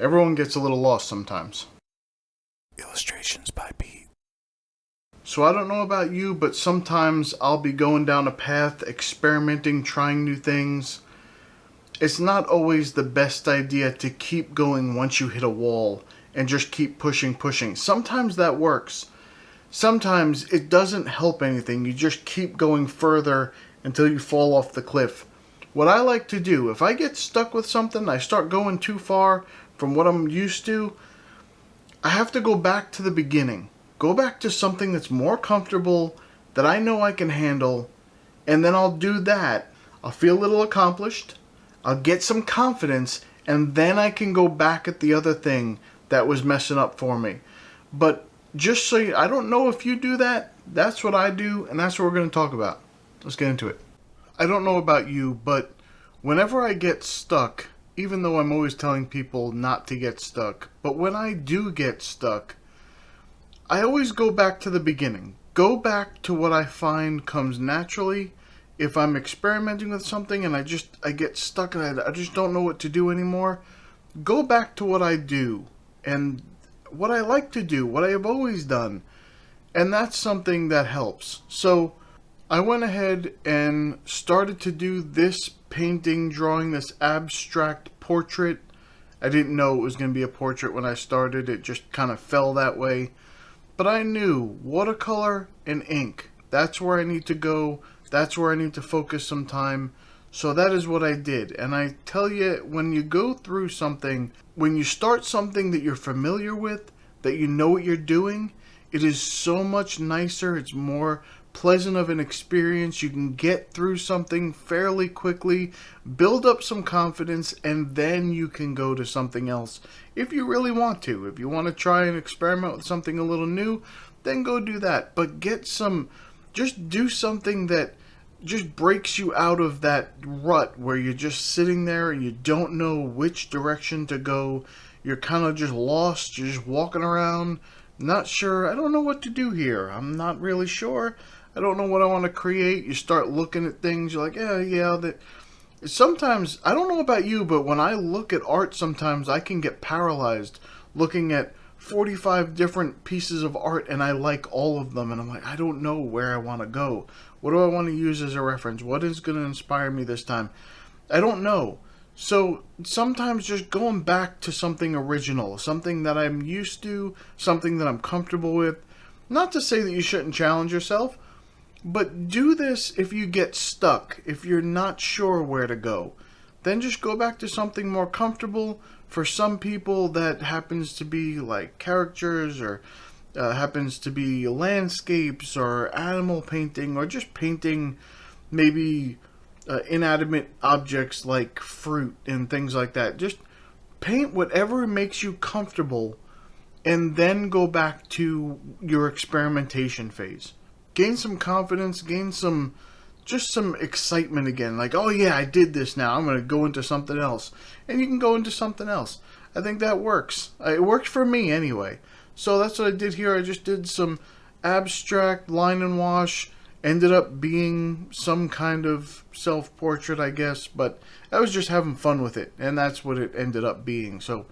Everyone gets a little lost sometimes. Illustrations by Pete. So I don't know about you, but sometimes I'll be going down a path, experimenting, trying new things. It's not always the best idea to keep going once you hit a wall and just keep pushing. Sometimes that works. Sometimes it doesn't help anything. You just keep going further until you fall off the cliff. What I like to do, if I get stuck with something, I start going too far from what I'm used to, I have to go back to the beginning. Go back to something that's more comfortable, that I know I can handle, and then I'll do that. I'll feel a little accomplished, I'll get some confidence, and then I can go back at the other thing that was messing up for me. But just so I don't know if you do that, that's what I do, and that's what we're going to talk about. Let's get into it. I don't know about you, but whenever I get stuck, even though I'm always telling people not to get stuck, but when I do get stuck, I always go back to the beginning. Go back to what I find comes naturally. If I'm experimenting with something and I get stuck and I just don't know what to do anymore, go back to what I do and what I like to do, what I have always done. And that's something that helps. So I went ahead and started to do this painting, drawing this abstract portrait. I didn't know it was going to be a portrait when I started. It just kind of fell that way. But I knew watercolor and ink. That's where I need to go. That's where I need to focus some time. So that is what I did. And I tell you, when you go through something, when you start something that you're familiar with, that you know what you're doing, it is so much nicer. It's more pleasant of an experience. You can get through something fairly quickly, build up some confidence, and then you can go to something else if you really want to. If you want to try and experiment with something a little new, then go do that. But just do something that just breaks you out of that rut where you're just sitting there and you don't know which direction to go. You're kind of just lost. You're just walking around, not sure. I don't know what to do here. I'm not really sure. I don't know what I want to create. You start looking at things. You're like, yeah. That. Sometimes, I don't know about you, but when I look at art, sometimes I can get paralyzed looking at 45 different pieces of art and I like all of them. And I'm like, I don't know where I want to go. What do I want to use as a reference? What is going to inspire me this time? I don't know. So sometimes just going back to something original, something that I'm used to, something that I'm comfortable with. Not to say that you shouldn't challenge yourself, but do this if you get stuck, if you're not sure where to go. Then just go back to something more comfortable. For some people, that happens to be like characters, or happens to be landscapes, or animal painting, or just painting maybe inanimate objects like fruit and things like that. Just paint whatever makes you comfortable and then go back to your experimentation phase. Gain some confidence, gain some excitement again. Like, oh yeah, I did this now. I'm going to go into something else. And you can go into something else. I think that works. It worked for me anyway. So that's what I did here. I just did some abstract line and wash. Ended up being some kind of self-portrait, I guess. But I was just having fun with it. And that's what it ended up being. So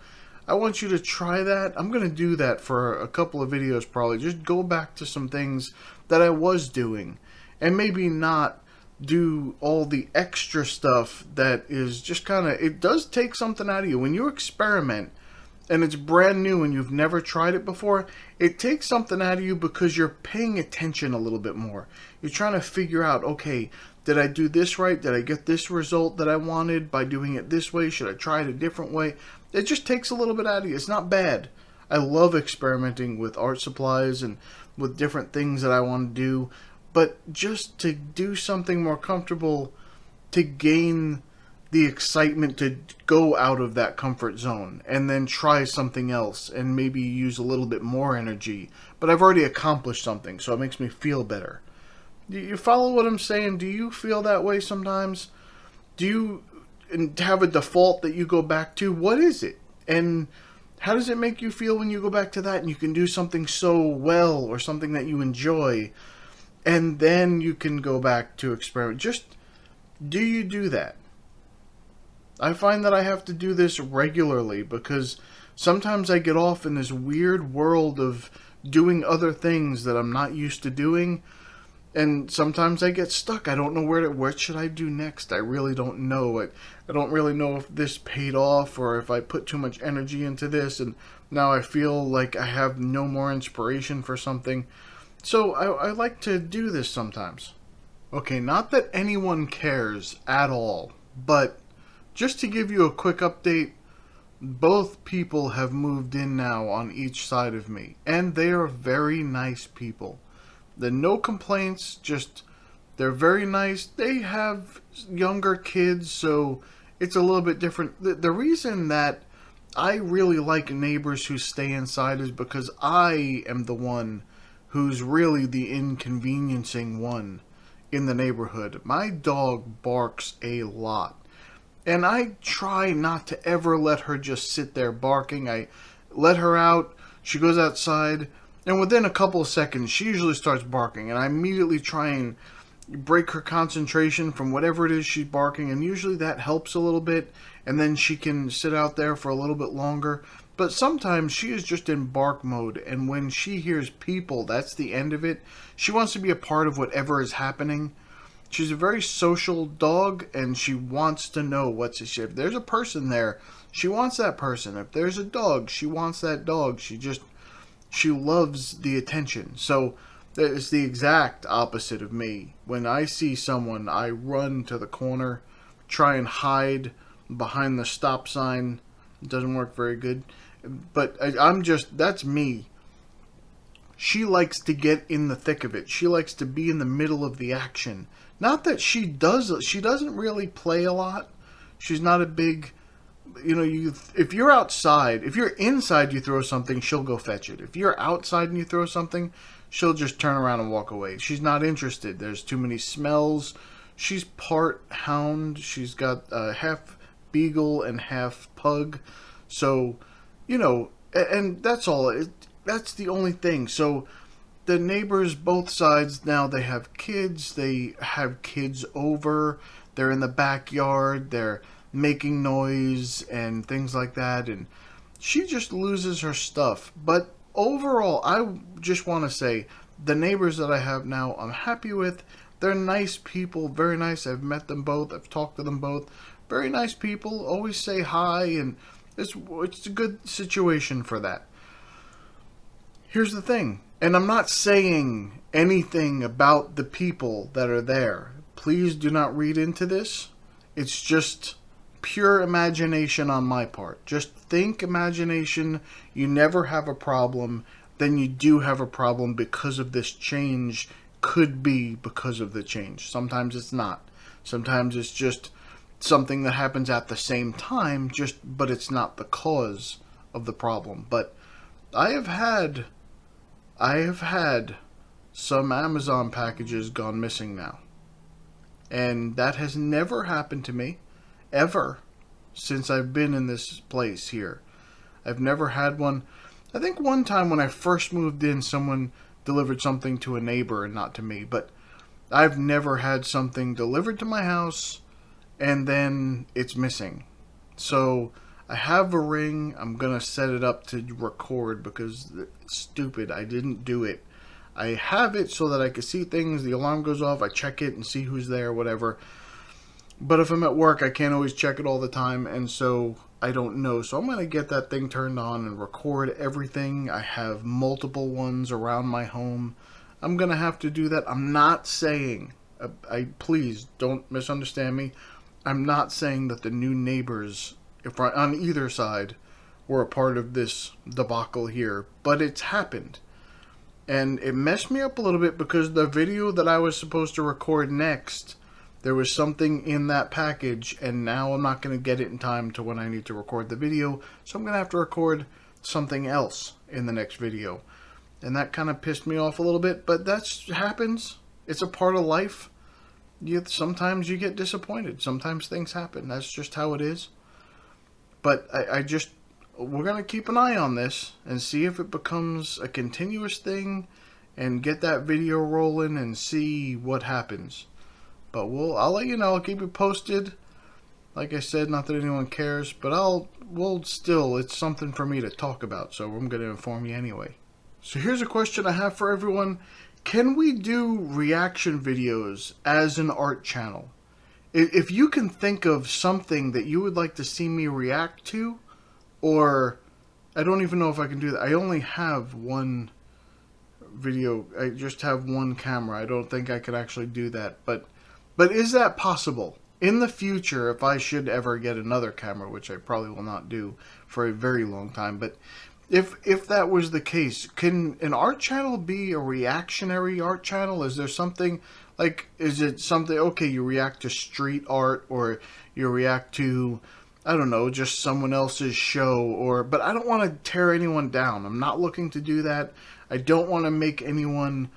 I want you to try that. I'm going to do that for a couple of videos probably. Just go back to some things that I was doing. And maybe not do all the extra stuff that is just kind of... It does take something out of you. When you experiment and it's brand new and you've never tried it before, it takes something out of you because you're paying attention a little bit more. You're trying to figure out, okay, did I do this right? Did I get this result that I wanted by doing it this way? Should I try it a different way? It just takes a little bit out of you. It's not bad. I love experimenting with art supplies and with different things that I want to do. But just to do something more comfortable, to gain the excitement to go out of that comfort zone and then try something else and maybe use a little bit more energy. But I've already accomplished something, so it makes me feel better. Do you follow what I'm saying? Do you feel that way sometimes? Do you have a default that you go back to? What is it? And how does it make you feel when you go back to that and you can do something so well or something that you enjoy? And then you can go back to experiment. Just, do you do that? I find that I have to do this regularly because sometimes I get off in this weird world of doing other things that I'm not used to doing, and sometimes I get stuck. I don't know what should I do next. I really don't know. I don't really know if this paid off or if I put too much energy into this and now I feel like I have no more inspiration for something. So I like to do this sometimes. Okay, not that anyone cares at all, but just to give you a quick update, both people have moved in now on each side of me, and they are very nice people. The no complaints, just they're very nice. They have younger kids, so it's a little bit different. The reason that I really like neighbors who stay inside is because I am the one who's really the inconveniencing one in the neighborhood. My dog barks a lot. And I try not to ever let her just sit there barking. I let her out, she goes outside, and within a couple of seconds, she usually starts barking. And I immediately try and break her concentration from whatever it is she's barking, and usually that helps a little bit, and then she can sit out there for a little bit longer. But sometimes she is just in bark mode, and when she hears people, that's the end of it. She wants to be a part of whatever is happening. She's a very social dog, and she wants to know what's if there's a person there, she wants that person. If there's a dog, she wants that dog. She loves the attention. So it's the exact opposite of me. When I see someone, I run to the corner, try and hide behind the stop sign. It doesn't work very good, but I'm just that's me. She likes to get in the thick of it. She likes to be in the middle of the action. Not that she doesn't really play a lot. She's not a big, if you're outside, if you're inside you throw something, she'll go fetch it. If you're outside and you throw something, she'll just turn around and walk away. She's not interested. There's too many smells. She's part hound. She's got half beagle and half pug. So, and that's all. That's the only thing. So the neighbors, both sides, now they have kids. They have kids over. They're in the backyard. They're making noise and things like that. And she just loses her stuff. But overall, I just want to say the neighbors that I have now, I'm happy with. They're nice people, very nice. I've met them both. I've talked to them both. Very nice people. Always say hi, and it's a good situation for that. Here's the thing, and I'm not saying anything about the people that are there. Please do not read into this. It's just pure imagination on my part. Just think imagination. You never have a problem. Then you do have a problem because of this change. Could be because of the change. Sometimes it's not. Sometimes it's just something that happens at the same time, but it's not the cause of the problem. But I have had some Amazon packages gone missing now. And that has never happened to me, ever, since I've been in this place here. I've never had one. I think one time when I first moved in, someone delivered something to a neighbor and not to me. But I've never had something delivered to my house and then it's missing. So I have a ring. I'm going to set it up to record because it's stupid. I didn't do it. I have it so that I can see things. The alarm goes off. I check it and see who's there, whatever. But if I'm at work, I can't always check it all the time. And so I don't know. So I'm going to get that thing turned on and record everything. I have multiple ones around my home. I'm going to have to do that. I'm not saying, please don't misunderstand me. I'm not saying that the new neighbors if on either side were a part of this debacle here, but it's happened. And it messed me up a little bit because the video that I was supposed to record next, there was something in that package, and now I'm not going to get it in time to when I need to record the video, so I'm going to have to record something else in the next video. And that kind of pissed me off a little bit, but that happens. It's a part of life. Sometimes you get disappointed. Sometimes things happen. That's just how it is. But we're going to keep an eye on this and see if it becomes a continuous thing and get that video rolling and see what happens. But I'll let you know. I'll keep you posted. Like I said, not that anyone cares, but it's something for me to talk about, so I'm going to inform you anyway. So here's a question I have for everyone. Can we do reaction videos as an art channel? If you can think of something that you would like to see me react to, or I don't even know if I can do that. I only have one video. I just have one camera. I don't think I could actually do that. But is that possible? In the future, if I should ever get another camera, which I probably will not do for a very long time, but if that was the case, can an art channel be a reactionary art channel? Is there something like, is it something, okay, you react to street art, or you react to, I don't know, just someone else's show, or, but I don't want to tear anyone down. I'm not looking to do that. I don't want to make anyone,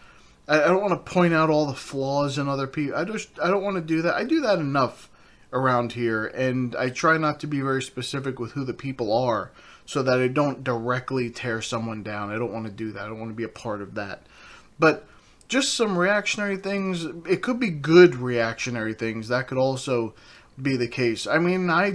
I don't want to point out all the flaws in other people. I don't want to do that. I do that enough around here, and I try not to be very specific with who the people are so that I don't directly tear someone down. I don't want to do that. I don't want to be a part of that. But just some reactionary things. It could be good reactionary things. That could also be the case. I mean, I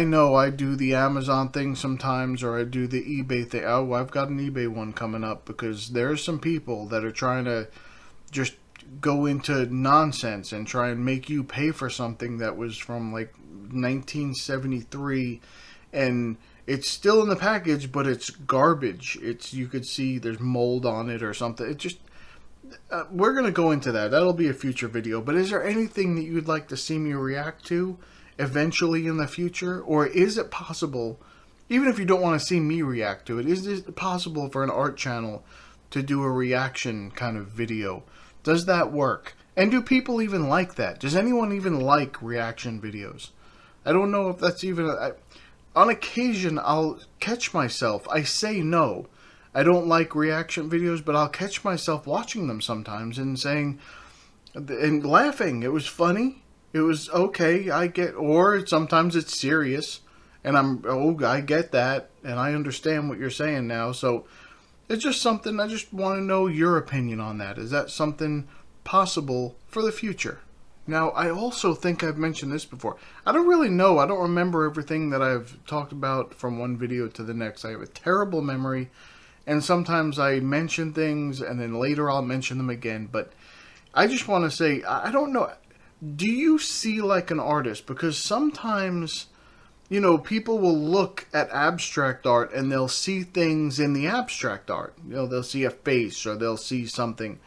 know I do the Amazon thing sometimes, or I do the eBay thing. Oh, I've got an eBay one coming up because there's some people that are trying to just go into nonsense and try and make you pay for something that was from like 1973, and it's still in the package, but it's garbage. You could see there's mold on it or something. It just we're gonna go into that. That'll be a future video. But is there anything that you'd like to see me react to eventually in the future, or is it possible, even if you don't want to see me react to it, is it possible for an art channel to do a reaction kind of video? Does that work? And do people even like that? Does anyone even like reaction videos? I don't know if that's even on occasion I'll catch myself, I say no, I don't like reaction videos, but I'll catch myself watching them sometimes and saying and laughing. It was funny. It was okay. I get, or sometimes it's serious, and I get that, and I understand what you're saying now. So it's just something. I just want to know your opinion on that. Is that something possible for the future? Now, I also think I've mentioned this before. I don't really know. I don't remember everything that I've talked about from one video to the next. I have a terrible memory, and sometimes I mention things, and then later I'll mention them again. But I just want to say, I don't know. Do you see like an artist? Because sometimes, people will look at abstract art and they'll see things in the abstract art. They'll see a face or they'll see something.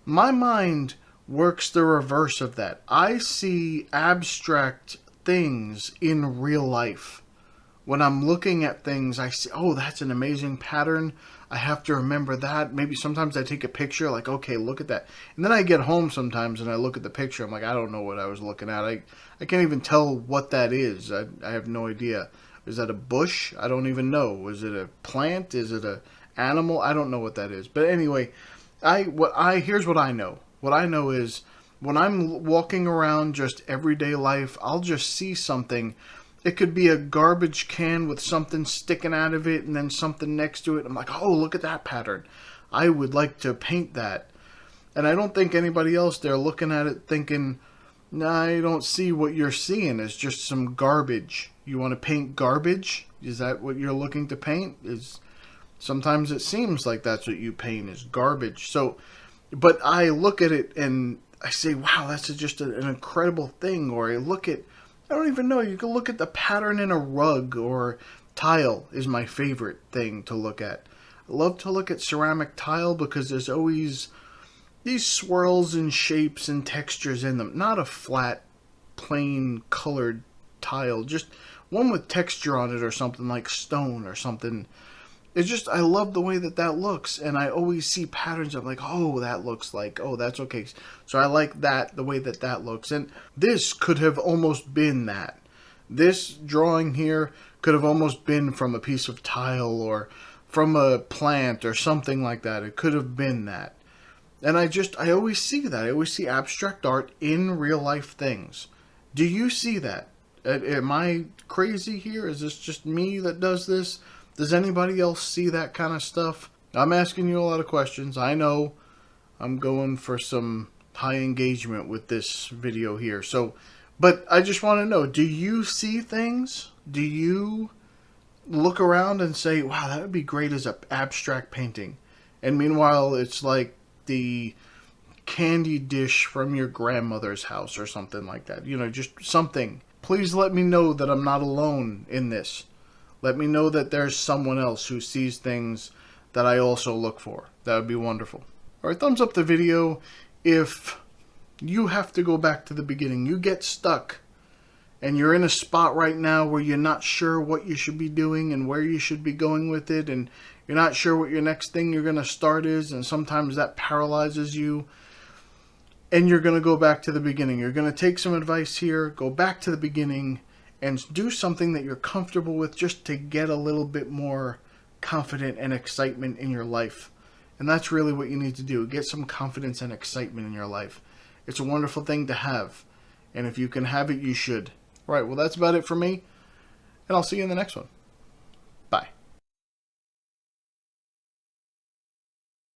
My mind works the reverse of that. I see abstract things in real life. When I'm looking at things, I see, oh, that's an amazing pattern. I have to remember that. Maybe sometimes I take a picture, like, okay, look at that. And then I get home sometimes and I look at the picture. I'm like, I don't know what I was looking at. I can't even tell what that is. I have no idea. Is that a bush? I don't even know. Is it a plant? Is it a animal? I don't know what that is. But anyway, here's what I know. What I know is when I'm walking around just everyday life, I'll just see something. It could be a garbage can with something sticking out of it and then something next to it. I'm like, oh, look at that pattern. I would like to paint that. And I don't think anybody else there looking at it thinking, nah, I don't see what you're seeing. It's just some garbage. You want to paint garbage? Is that what you're looking to paint? Sometimes it seems like that's what you paint, is garbage. So, but I look at it and I say, wow, that's just an incredible thing. Or I don't even know. You can look at the pattern in a rug or tile is my favorite thing to look at. I love to look at ceramic tile because there's always these swirls and shapes and textures in them. Not a flat, plain colored tile. Just one with texture on it or something like stone or something. It's just, I love the way that looks, and I always see patterns of like, oh, that looks like, oh, that's okay. So I like that, the way that looks. And this could have almost been that. This drawing here could have almost been from a piece of tile or from a plant or something like that. It could have been that. And I always see that. I always see abstract art in real life things. Do you see that? Am I crazy here? Is this just me that does this? Does anybody else see that kind of stuff? I'm asking you a lot of questions. I know I'm going for some high engagement with this video here. So But I just want to know, do you see things? Do you look around and say, wow, that would be great as an abstract painting? And meanwhile, it's like the candy dish from your grandmother's house or something like that. You know, just something. Please let me know that I'm not alone in this. Let me know that there's someone else who sees things that I also look for. That would be wonderful. Alright, thumbs up the video if you have to go back to the beginning. You get stuck and you're in a spot right now where you're not sure what you should be doing and where you should be going with it, and you're not sure what your next thing you're going to start is, and sometimes that paralyzes you, and you're going to go back to the beginning. You're going to take some advice here, go back to the beginning, and do something that you're comfortable with just to get a little bit more confident and excitement in your life. And that's really what you need to do. Get some confidence and excitement in your life. It's a wonderful thing to have. And if you can have it, you should. All right, well, that's about it for me. And I'll see you in the next one.